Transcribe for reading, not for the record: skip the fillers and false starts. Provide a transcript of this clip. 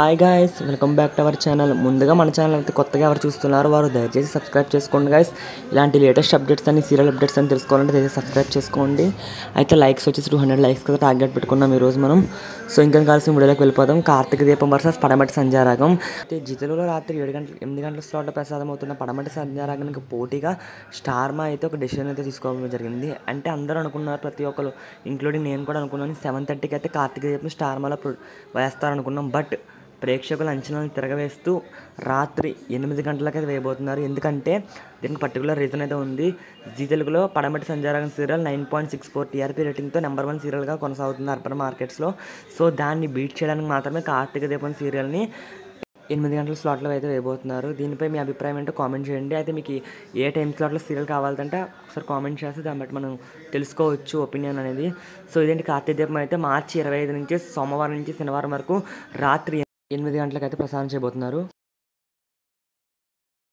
Hi guys, welcome back to our channel. ముందుగా మన channel అయితే కొత్తగా ఎవరు చూస్తున్నారో వారు దయచేసి సబ్స్క్రైబ్ చేసుకోండి గాయ్స్. ఇలాంటి లేటెస్ట్ అప్డేట్స్ అని సీరియల్ అప్డేట్స్ అని తెలుసుకోవాలంటే దయచేసి సబ్స్క్రైబ్ చేసుకోండి. అయితే లైక్స్ వచ్చేసి 200 లైక్స్ కదా టార్గెట్ పెట్టుకున్నాం ఈరోజు మనం. సో ఇంకా కావాల్సిన వీడియోలోకి వెళ్ళిపోదాం. కార్తీక దీపం వర్సెస్ పడమటి సంధ్యారాగం. అయితే జీ తెలుగులో రాత్రి 8 గంటల స్లాట్లో ప్రసాదం అవుతున్న పడమటి సంధ్యారాగానికి పోటీగా స్టార్మా అయితే ఒక డెసిషన్ అయితే తీసుకోవడం జరిగింది. అంటే అందరూ అనుకున్నారు, ప్రతి ఒక్కరు ఇంక్లూడింగ్ నేను కూడా అనుకున్నాను 7:30కి అయితే కార్తీక దీపం స్టార్మాలో వేస్తారనుకున్నాం. బట్ ప్రేక్షకుల అంచనాలను తిరగవేస్తూ రాత్రి 8 గంటలకైతే వేయబోతున్నారు. ఎందుకంటే దీనికి పర్టికులర్ రీజన్ అయితే ఉంది. జీ తెలుగులో పడమటి సంధ్యారాగం సీరియల్ 9.64 టీఆర్పీ రేటింగ్తో నెంబర్ 1 సీరియల్గా కొనసాగుతుంది అర్బన్ మార్కెట్స్లో. సో దాన్ని బీట్ చేయడానికి మాత్రమే కార్తీక దీపం సీరియల్ని 8 గంటల స్లాట్లో అయితే వేయబోతున్నారు. దీనిపై మీ అభిప్రాయం ఏంటో కామెంట్ చేయండి. అయితే మీకు ఏ టైం స్లాట్లో సీరియల్ కావాలంటే ఒకసారి కామెంట్ చేస్తే దాన్ని బట్టి మనం తెలుసుకోవచ్చు ఒపీనియన్ అనేది. సో ఇదేంటి కార్తీక దీపం అయితే మార్చి 25 నుంచి సోమవారం నుంచి శనివారం వరకు రాత్రి 8 గంటలకైతే ప్రసారం చేయబోతున్నారు.